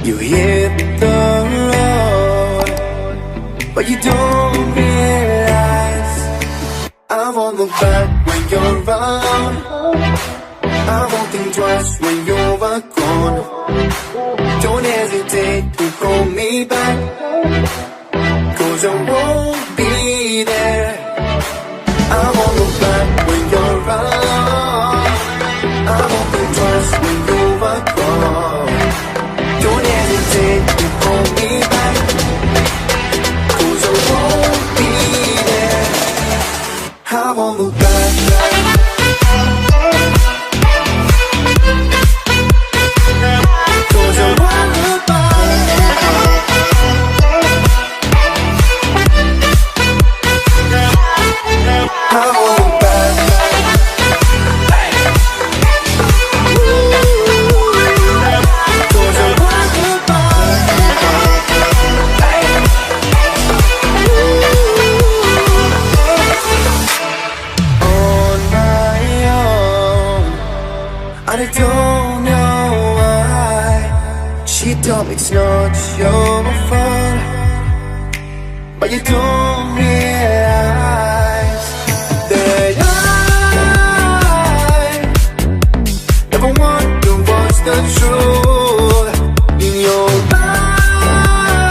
You hit the road, but you don't realize I won't look back when you're around. I won't think twice when you're gone. Don't hesitate to call me back, 'cause I won't be there. I won't look back when you're around. I won't think twice when you're gone. Don't hesitate to call me back, 'cause I won't be there. I won't look back. I don't know why she told me it's not your fault, but you don't realize that I never want to watch the truth in your eyes.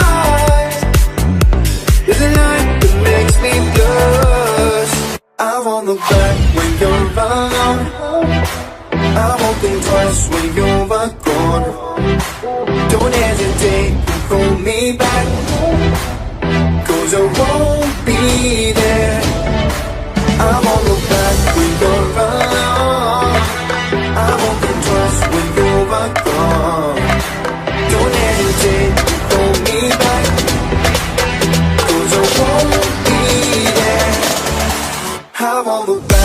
There's a light that makes me blush. I won't look back when you're around. I won't think twice when you're gone. Don't hesitate to call me back, 'cause I won't be there. I won't look back when you're around. I won't think twice when you're gone. Don't hesitate to call me back, 'cause I won't be there. I won't look back.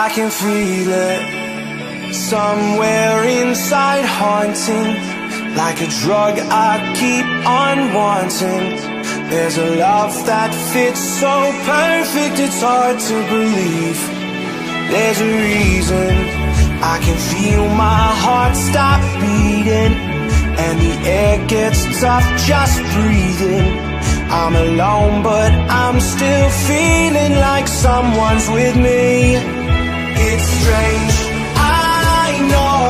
I can feel it somewhere inside, haunting like a drug I keep on wanting. There's a love that fits so perfect it's hard to believe. There's a reason I can feel my heart stop beating, and the air gets tough just breathing. I'm alone but I'm still feeling like someone's with me. It's strange, I know,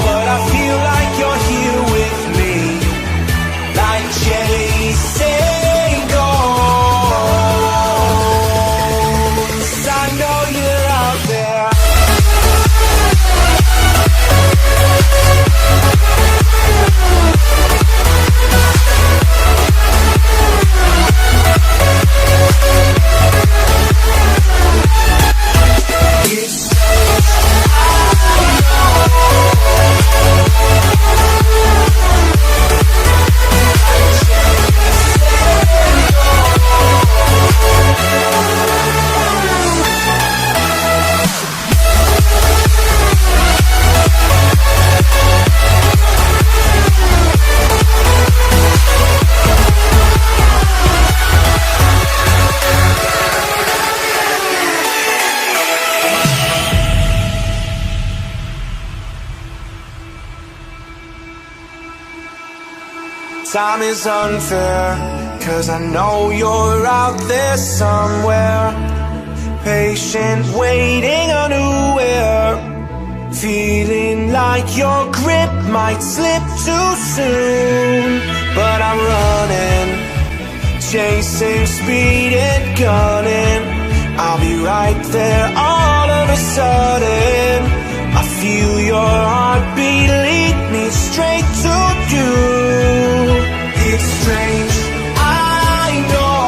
but I feel like you're here with me, like chasing ghosts. I know you're out there. Time is unfair, 'cause I know you're out there somewhere, patient, waiting unaware, feeling like your grip might slip too soon. But I'm running, chasing speed and gunning. I'll be right there all of a sudden. I feel your heartbeat lead me straight to you. It's strange, I know,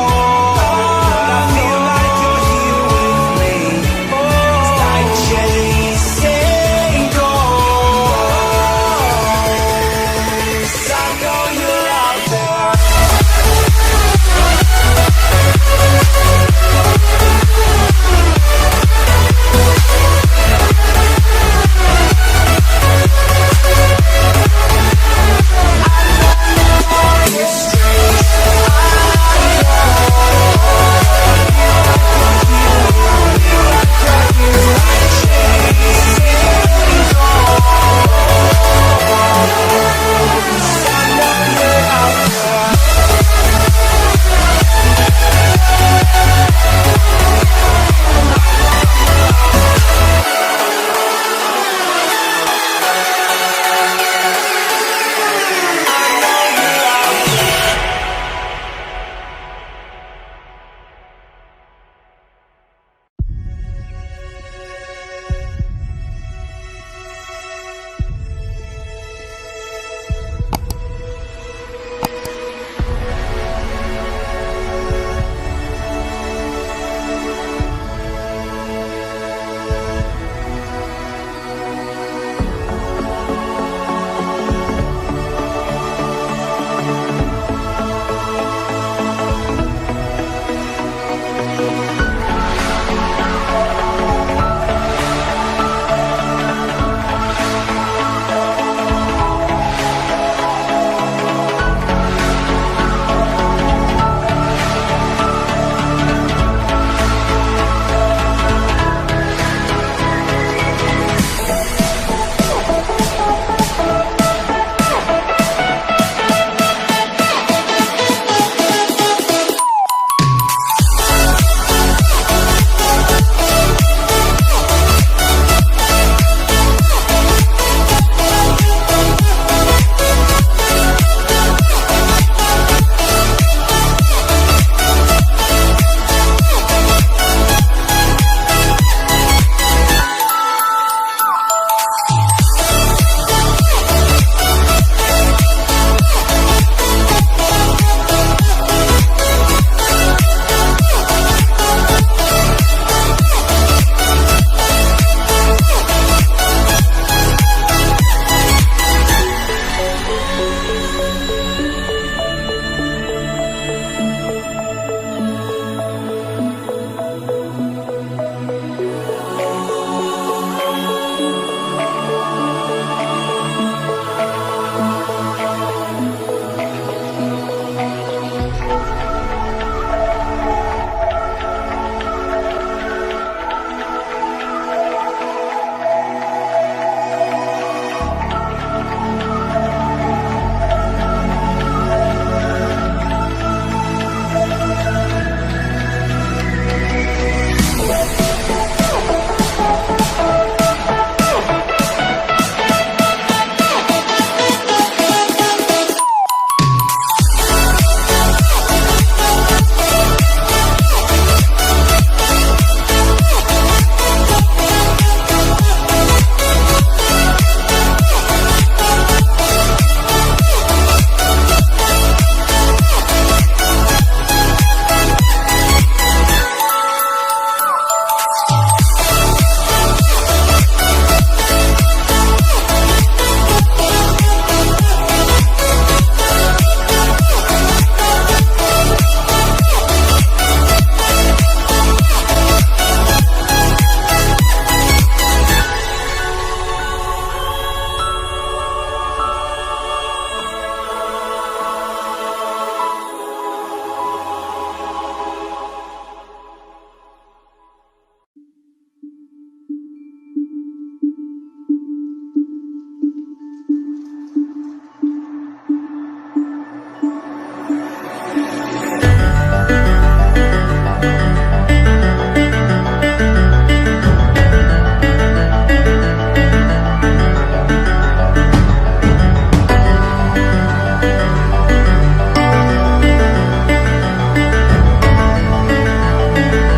you.